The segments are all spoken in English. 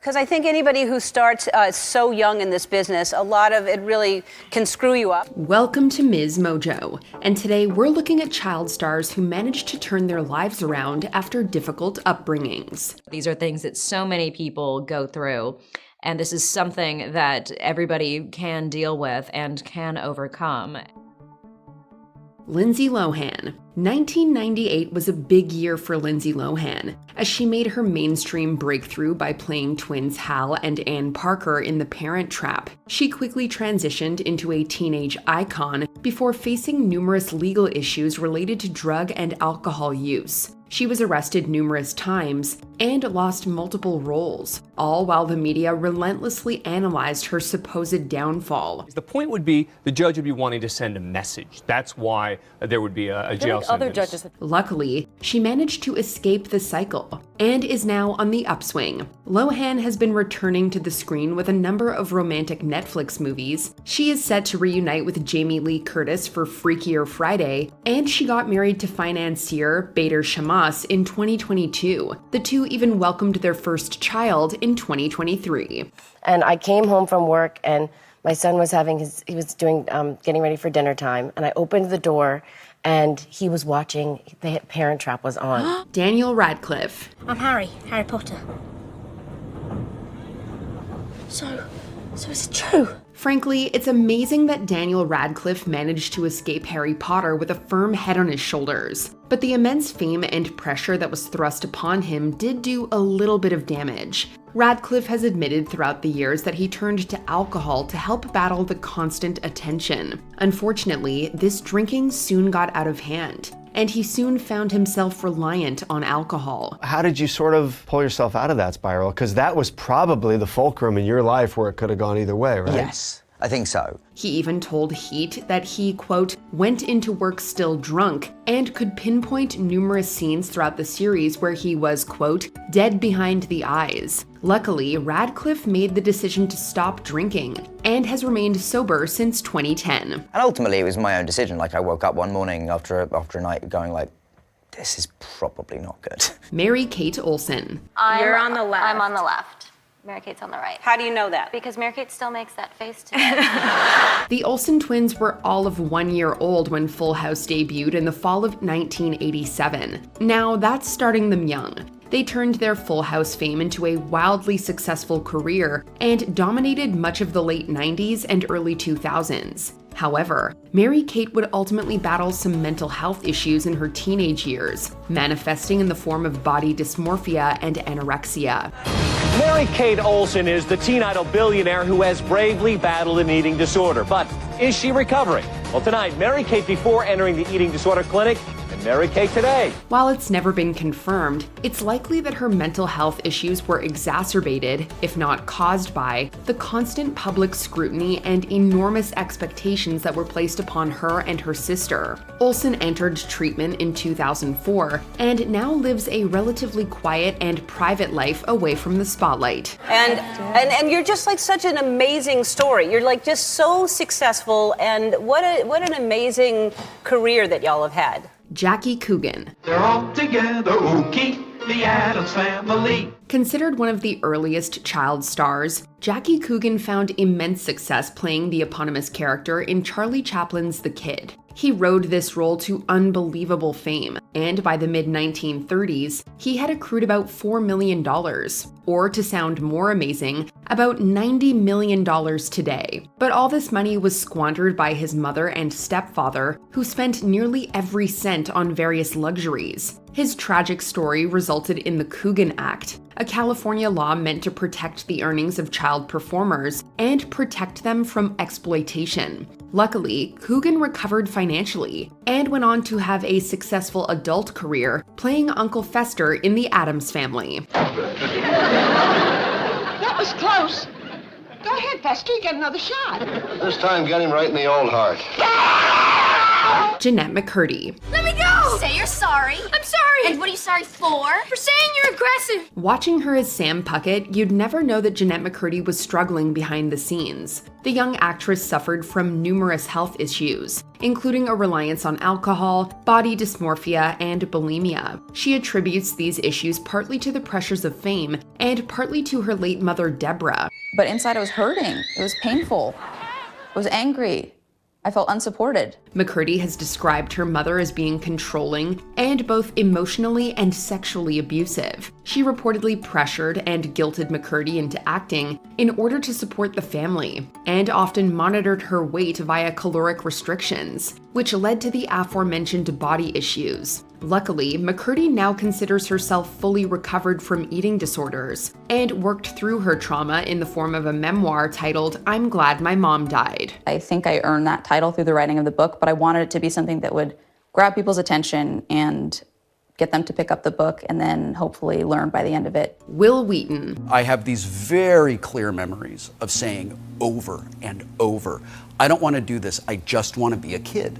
Because I think anybody who starts so young in this business, a lot of it really can screw you up. Welcome to Ms. Mojo, and today we're looking at child stars who managed to turn their lives around after difficult upbringings. These are things that so many people go through, and this is something that everybody can deal with and can overcome. Lindsay Lohan. 1998 was a big year for Lindsay Lohan, as she made her mainstream breakthrough by playing twins Hal and Ann Parker in The Parent Trap. She quickly transitioned into a teenage icon before facing numerous legal issues related to drug and alcohol use. She was arrested numerous times and lost multiple roles, all while the media relentlessly analyzed her supposed downfall. The point would be the judge would be wanting to send a message. That's why there would be a jail sentence. Other judges. Luckily, she managed to escape the cycle and is now on the upswing. Lohan has been returning to the screen with a number of romantic Netflix movies. She is set to reunite with Jamie Lee Curtis for Freakier Friday, and she got married to financier Bader Shammas in 2022. The two even welcomed their first child in 2023. And I came home from work and my son was getting ready for dinner time, and I opened the door and he was watching, the Parent Trap was on. Daniel Radcliffe. I'm Harry Potter. So is it true? Frankly, it's amazing that Daniel Radcliffe managed to escape Harry Potter with a firm head on his shoulders. But the immense fame and pressure that was thrust upon him did do a little bit of damage. Radcliffe has admitted throughout the years that he turned to alcohol to help battle the constant attention. Unfortunately, this drinking soon got out of hand, and he soon found himself reliant on alcohol. How did you sort of pull yourself out of that spiral? Because that was probably the fulcrum in your life where it could have gone either way, right? Yes, I think so. He even told Heat that he, quote, went into work still drunk and could pinpoint numerous scenes throughout the series where he was, quote, dead behind the eyes. Luckily, Radcliffe made the decision to stop drinking and has remained sober since 2010. And ultimately, it was my own decision. Like, I woke up one morning after a night going like, this is probably not good. Mary-Kate Olsen. You're on the left. I'm on the left. Mary-Kate's on the right. How do you know that? Because Mary-Kate still makes that face to me. The Olsen twins were all of 1 year old when Full House debuted in the fall of 1987. Now, that's starting them young. They turned their Full House fame into a wildly successful career and dominated much of the late 90s and early 2000s. However, Mary-Kate would ultimately battle some mental health issues in her teenage years, manifesting in the form of body dysmorphia and anorexia. Mary-Kate Olsen is the teen idol billionaire who has bravely battled an eating disorder. But is she recovering? Well, tonight, Mary-Kate before entering the eating disorder clinic, and Mary-Kate today. While it's never been confirmed, it's likely that her mental health issues were exacerbated, if not caused by, the constant public scrutiny and enormous expectations that were placed upon her and her sister. Olsen entered treatment in 2004 and now lives a relatively quiet and private life away from the spotlight. And you're just like such an amazing story. You're like just so successful, and what an amazing career that y'all have had. Jackie Coogan. They're all together, okay, the Addams Family. Considered one of the earliest child stars, Jackie Coogan found immense success playing the eponymous character in Charlie Chaplin's The Kid. He rode this role to unbelievable fame, and by the mid-1930s, he had accrued about $4 million, or to sound more amazing, about $90 million today. But all this money was squandered by his mother and stepfather, who spent nearly every cent on various luxuries. His tragic story resulted in the Coogan Act, a California law meant to protect the earnings of child performers and protect them from exploitation. Luckily, Coogan recovered financially and went on to have a successful adult career playing Uncle Fester in The Addams Family. That was close. Go ahead, Fester, you get another shot. This time, get him right in the old heart. Jeanette McCurdy. Let me go! Say you're sorry. I'm sorry. And what are you sorry for? For saying you're aggressive. Watching her as Sam Puckett, you'd never know that Jennette McCurdy was struggling behind the scenes. The young actress suffered from numerous health issues, including a reliance on alcohol, body dysmorphia, and bulimia. She attributes these issues partly to the pressures of fame and partly to her late mother, Deborah. But inside I was hurting. It was painful. I was angry. I felt unsupported. McCurdy has described her mother as being controlling and both emotionally and sexually abusive. She reportedly pressured and guilted McCurdy into acting in order to support the family, and often monitored her weight via caloric restrictions, which led to the aforementioned body issues. Luckily, McCurdy now considers herself fully recovered from eating disorders and worked through her trauma in the form of a memoir titled I'm Glad My Mom Died. I think I earned that title through the writing of the book, but I wanted it to be something that would grab people's attention and get them to pick up the book and then hopefully learn by the end of it. Wil Wheaton. I have these very clear memories of saying over and over, I don't want to do this, I just want to be a kid.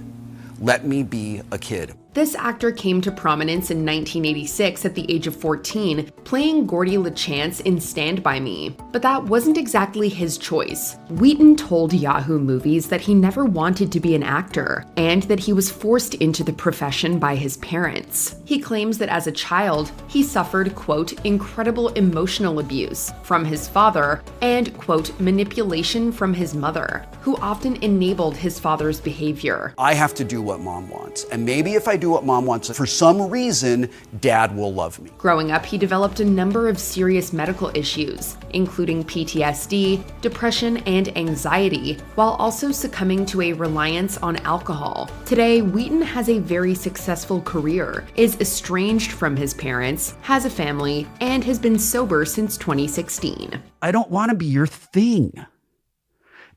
Let me be a kid. This actor came to prominence in 1986 at the age of 14, playing Gordy LaChance in Stand By Me. But that wasn't exactly his choice. Wheaton told Yahoo Movies that he never wanted to be an actor, and that he was forced into the profession by his parents. He claims that as a child, he suffered, quote, incredible emotional abuse from his father and, quote, manipulation from his mother, who often enabled his father's behavior. I have to do what mom wants, and maybe if I do what mom wants, for some reason, dad will love me. Growing up, he developed a number of serious medical issues, including PTSD, depression, and anxiety, while also succumbing to a reliance on alcohol. Today, Wheaton has a very successful career, is estranged from his parents, has a family, and has been sober since 2016. I don't want to be your thing.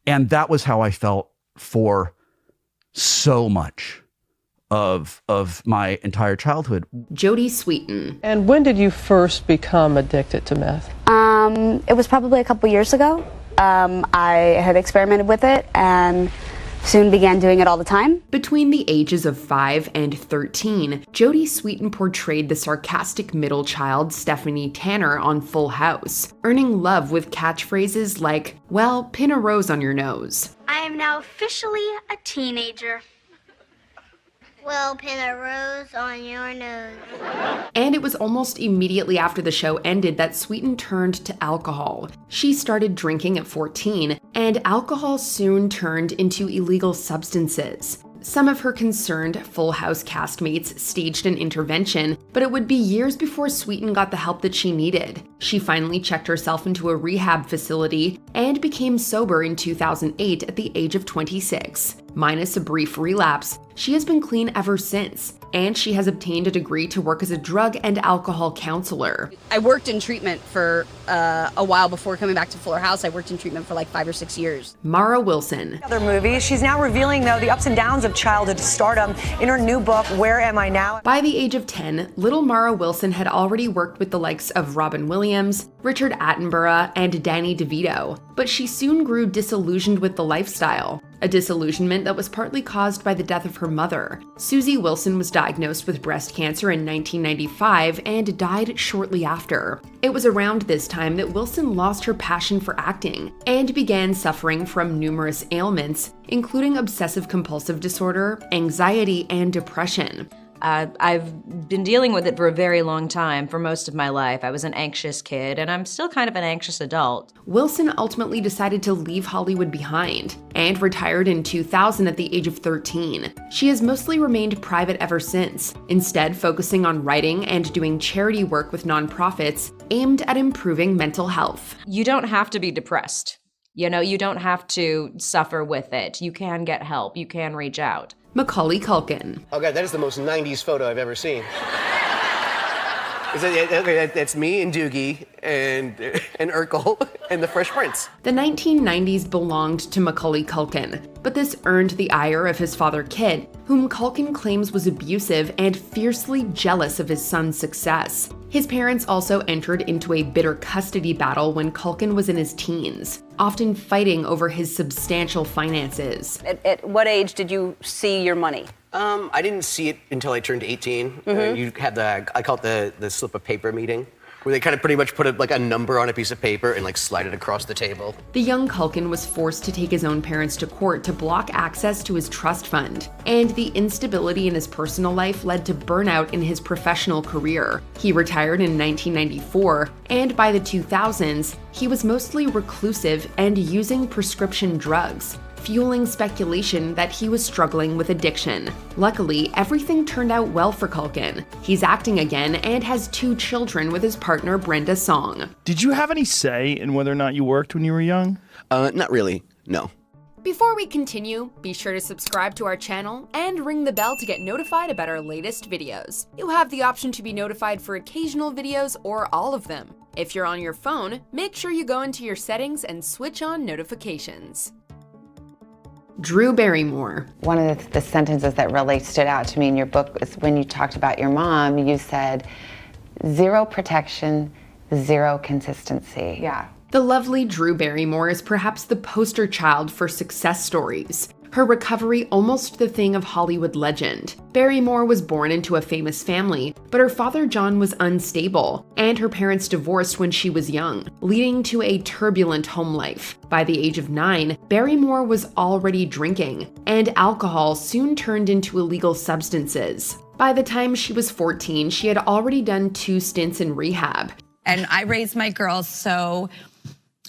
And that was how I felt for so much of my entire childhood. Jodie Sweetin. And when did you first become addicted to meth? It was probably a couple years ago. I had experimented with it and soon began doing it all the time. Between the ages of 5 and 13, Jodie Sweetin portrayed the sarcastic middle child Stephanie Tanner on Full House, earning love with catchphrases like, well, pin a rose on your nose. I am now officially a teenager. Well, pin a rose on your nose. And it was almost immediately after the show ended that Sweetin turned to alcohol. She started drinking at 14, and alcohol soon turned into illegal substances. Some of her concerned Full House castmates staged an intervention, but it would be years before Sweetin got the help that she needed. She finally checked herself into a rehab facility and became sober in 2008 at the age of 26. Minus a brief relapse, she has been clean ever since, and she has obtained a degree to work as a drug and alcohol counselor. I worked in treatment for a while before coming back to Fuller House. I worked in treatment for like 5 or 6 years. Mara Wilson. Other movies. She's now revealing, though, the ups and downs of childhood stardom in her new book, Where Am I Now? By the age of 10, little Mara Wilson had already worked with the likes of Robin Williams, Richard Attenborough, and Danny DeVito, but she soon grew disillusioned with the lifestyle. A disillusionment that was partly caused by the death of her mother. Susie Wilson was diagnosed with breast cancer in 1995 and died shortly after. It was around this time that Wilson lost her passion for acting and began suffering from numerous ailments, including obsessive-compulsive disorder, anxiety, and depression. I've been dealing with it for a very long time, for most of my life. I was an anxious kid, and I'm still kind of an anxious adult. Wilson ultimately decided to leave Hollywood behind and retired in 2000 at the age of 13. She has mostly remained private ever since, instead focusing on writing and doing charity work with nonprofits aimed at improving mental health. You don't have to be depressed. You know, you don't have to suffer with it. You can get help. You can reach out. Macaulay Culkin. Oh God, that is the most 90s photo I've ever seen. That's me and Doogie and Urkel and the Fresh Prince. The 1990s belonged to Macaulay Culkin, but this earned the ire of his father Kit, whom Culkin claims was abusive and fiercely jealous of his son's success. His parents also entered into a bitter custody battle when Culkin was in his teens, often fighting over his substantial finances. At what age did you see your money? I didn't see it until I turned 18. You had I call it the slip of paper meeting, where they kind of pretty much put a number on a piece of paper and like slide it across the table. The young Culkin was forced to take his own parents to court to block access to his trust fund, and the instability in his personal life led to burnout in his professional career. He retired in 1994, and by the 2000s, he was mostly reclusive and using prescription drugs, fueling speculation that he was struggling with addiction. Luckily, everything turned out well for Culkin. He's acting again and has 2 children with his partner Brenda Song. Did you have any say in whether or not you worked when you were young? Not really, no. Before we continue, be sure to subscribe to our channel and ring the bell to get notified about our latest videos. You have the option to be notified for occasional videos or all of them. If you're on your phone, make sure you go into your settings and switch on notifications. Drew Barrymore. One of the sentences that really stood out to me in your book is when you talked about your mom, you said, 0 protection, 0 consistency. Yeah. The lovely Drew Barrymore is perhaps the poster child for success stories. Her recovery almost the thing of Hollywood legend. Barrymore was born into a famous family, but her father John was unstable, and her parents divorced when she was young, leading to a turbulent home life. By the age of 9, Barrymore was already drinking, and alcohol soon turned into illegal substances. By the time she was 14, she had already done 2 stints in rehab. And I raised my girls so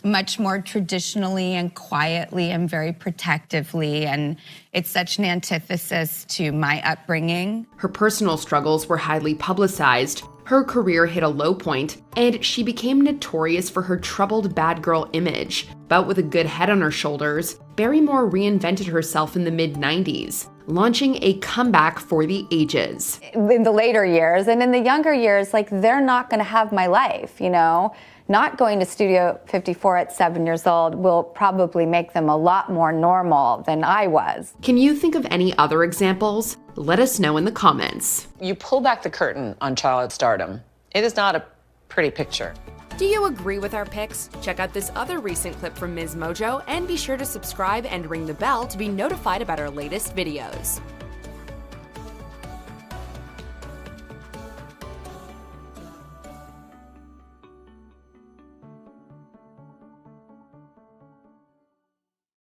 much more traditionally and quietly and very protectively, and it's such an antithesis to my upbringing. Her personal struggles were highly publicized, her career hit a low point, and she became notorious for her troubled bad girl image. But with a good head on her shoulders, Barrymore reinvented herself in the mid-90s, launching a comeback for the ages. In the later years, and in the younger years, like, they're not gonna have my life, you know? Not going to Studio 54 at 7 years old will probably make them a lot more normal than I was. Can you think of any other examples? Let us know in the comments. You pull back the curtain on child stardom. It is not a pretty picture. Do you agree with our picks? Check out this other recent clip from Ms. Mojo and be sure to subscribe and ring the bell to be notified about our latest videos.